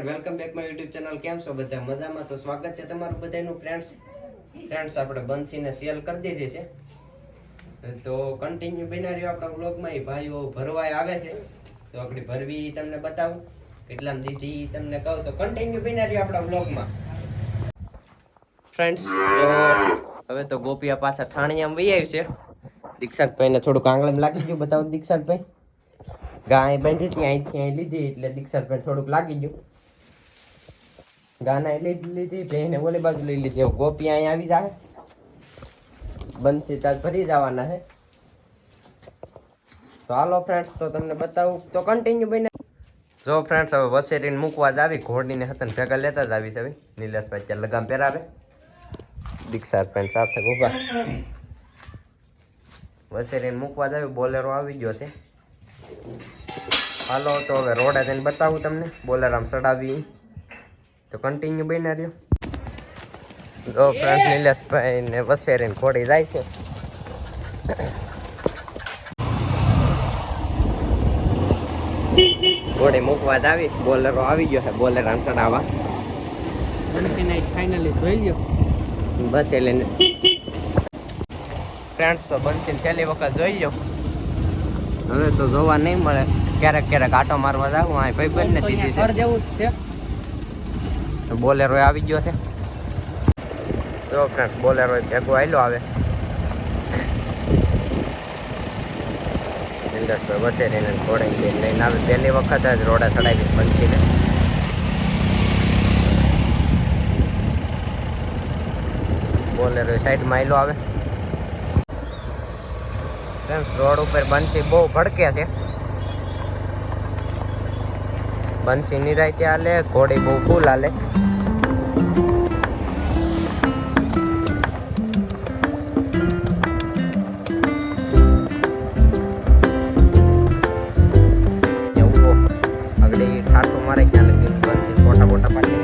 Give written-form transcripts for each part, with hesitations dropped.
Friend welcome back my YouTube channel. કેમ છો બધા? મજામાં? તો સ્વાગત છે તમારું બધાનું. ફ્રેન્ડ્સ આપણે બંસીને સેલ કરી દીધી છે, તો કન્ટિન્યુ બના રહ્યો આપણા વ્લોગમાં. એ ભાઈઓ ભરવા આવે છે, તો આપણે ભરવી તમને બતાવું, કેટલામાં દીધી તમને કહું. તો કન્ટિન્યુ બના રહ્યો આપણા વ્લોગમાં. ફ્રેન્ડ્સ તો હવે તો ગોપિયા પાછા ઠાણિયામાં વહી આવી છે. દીક્ષાતભાઈને થોડુંક આંગળીમાં લાગી ગયું. બતાવો દીક્ષાતભાઈ. ગાય બાંધી હતી અહીંથી અહીં લીધી એટલે દીક્ષાતભાઈ થોડુંક લાગી ગયું. ગાના લીધી બેને ઓલી બાજુ લઈ લીધી. ગોપી અહીંયા આવી જાય, બંસી તાજ ભરી જવાના છે. તો હાલો ફ્રેન્ડ્સ, તો તમને બતાવું, તો કન્ટિન્યુ બને. જો ફ્રેન્ડ્સ હવે વસેરીને મૂકવા જ આવી. ઘોડીને હતા ને ભેગા લેતા જ આવી છે. હવે નિલેશભાઈ ત્યાં લગામ પહેરાવે, દીક્ષાતભાઈ સાથે ઉભા વસેરીને મૂકવા જ આવી. બોલેરો આવી ગયો છે. હાલો તો હવે રોડે જઈને બતાવું તમને. બોલેરામ ચડાવી તો કન્ટિન્યુ બના રહ્યો. જો ફ્રેન્ડ નિલેશભાઈ ને વસેરીને ઘોડી જાય છે. ઘોડી મૂકવા જ આવી. બોલેરો આવી ગયો છે. બોલેરામ ચડાવવા ફાઇનલી જોઈ લ્યો. બસ એ લઈને ફ્રેન્ડ્સ તો બંસીને છેલ્લી વખત જોઈ લો. હવે તો જોવા નહીં મળે. ક્યારેક ક્યારેક આટો મારવા જાવ. આ ભાઈ બંને દીધી છે. જેવું જ છે. તો બોલેરો આવી ગયો છે. જો ફ્રેન્ડ બોલેરો ભેગો આવેલો આવે. ઇન્ડસ્ટ્રી બસે રહીને ઘોડે લઈને આવે. પહેલી વખત જ રોડે ચડાવી બંસીને. બોલેરો સાઈડમાં આવેલો આવે. રોડ ઉપર બંસી બહુ ભડકે છે. બંસી નિરાયતે હાલે, ઘોડી બહુ ફૂલ હાલે. આગળ ઠાઠું મારે ક્યાં લગી બંસી મોટા મોટા પાડી.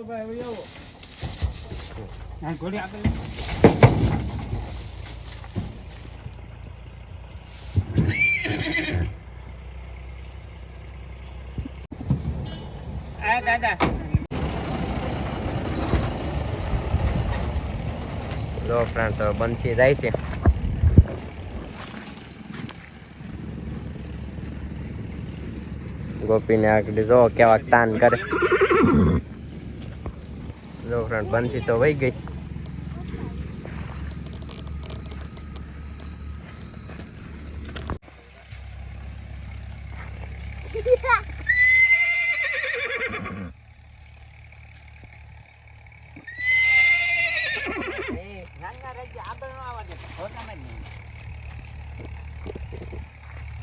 ભાઈ આવો. હા ઘોડી આગળ. આ દાદા જો ફ્રેન્ડ્સ હવે બંસી જાય છે. ગોપીને આગળ જો કેવા તાન કરે. જો ફ્રેન્ડ બંસી તો વહી ગઈ.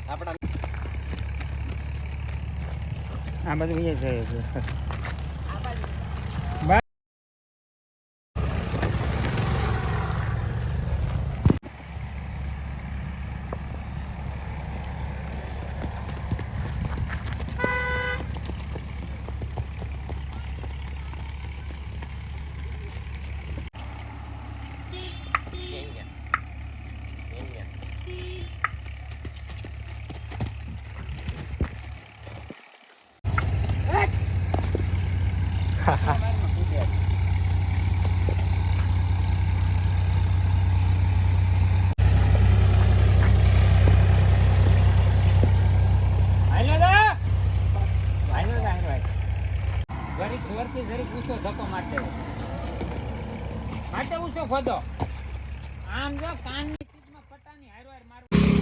આપણા આ બધું એ છે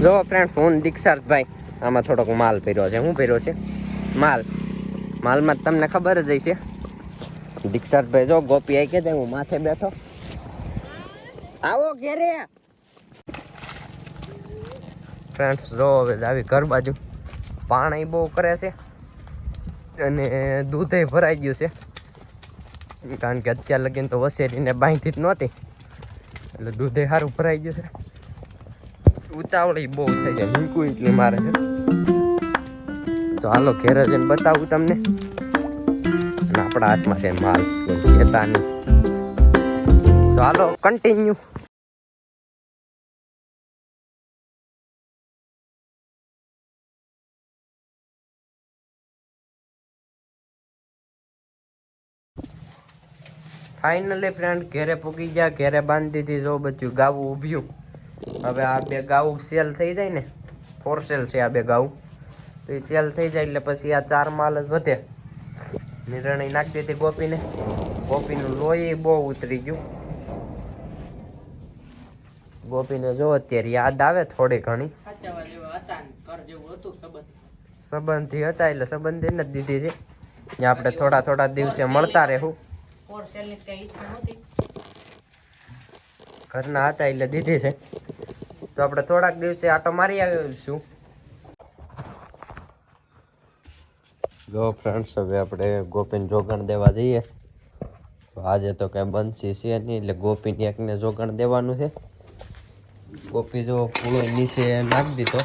જો ફ્રેન્ડ હું દીક્ષાર્થભાઈ આમાં થોડોક માલ પહેર્યો છે. શું પહેર્યો છે? માલમાં તમને ખબર જ હશે. દીક્ષાર્થભાઈ જો ગોપી આવી કે હું માથે બેઠો. આવો ઘેરે ફ્રેન્ડ્સ. જો હવે આવી ઘર બાજુ પાણી બહુ કરે છે અને દૂધે ભરાઈ ગયું છે, કારણ કે અત્યાર લગીને તો વસેરીને બાંધી જ નહોતી એટલે દૂધે સારું ભરાઈ ગયું છે. ઉતાવળી બહુ થઈ જાય, મીકું એટલી મારે છે. તો હાલો ઘેર જઈને બતાવું તમને. અને આપણા હાથમાં છે માલ, ખેતાની. તો હાલો કન્ટિન્યુ. ફાઇનલી ફ્રેન્ડ ઘેરે પૂગી ગયા. ઘેરે બાંધી દીધી. જો બધું ગાવું ઊભ્યું. હવે આ બે ગાવું સેલ થઈ જાય ને, ફોર સેલ છે આ બે ગાવું, તો એ સેલ થઈ જાય એટલે પછી આ 4 માલ જ વધે. નિર્ણય નાખી દીધી ગોપીને. ગોપીનું લોહી બહુ ઉતરી ગયું. ગોપીને જો અત્યારે યાદ આવે થોડી ઘણી. સંબંધી હતા એટલે સંબંધીને જ દીધી છે. ત્યાં આપણે થોડા દિવસે મળતા રહેવું. ઘરના હતા એટલે દીધી છે. તો આપણે થોડાક દિવસે આટો મારી આવીશું. જો ફ્રેન્ડ્સ હવે આપણે ગોપીને જોગણ દેવા જઈએ. તો આજે તો કઈ બંસી છે નહીં એટલે ગોપીને એકને જોગણ દેવાનું છે. ગોપી જો પૂળો નીચે નાખી દીધો.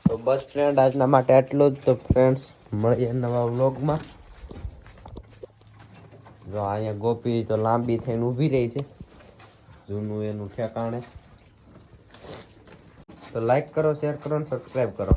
તો બસ ફ્રેન્ડ આજના માટે આટલું જ. તો ફ્રેન્ડ્સ મળીએ નવા વ્લોગમાં. જો અહીંયા ગોપી તો લાંબી થઈને ઊભી રહી છે, જૂનું એનું ઠેકાણે. તો લાઈક કરો, શેર કરો અને સબસ્ક્રાઈબ કરો.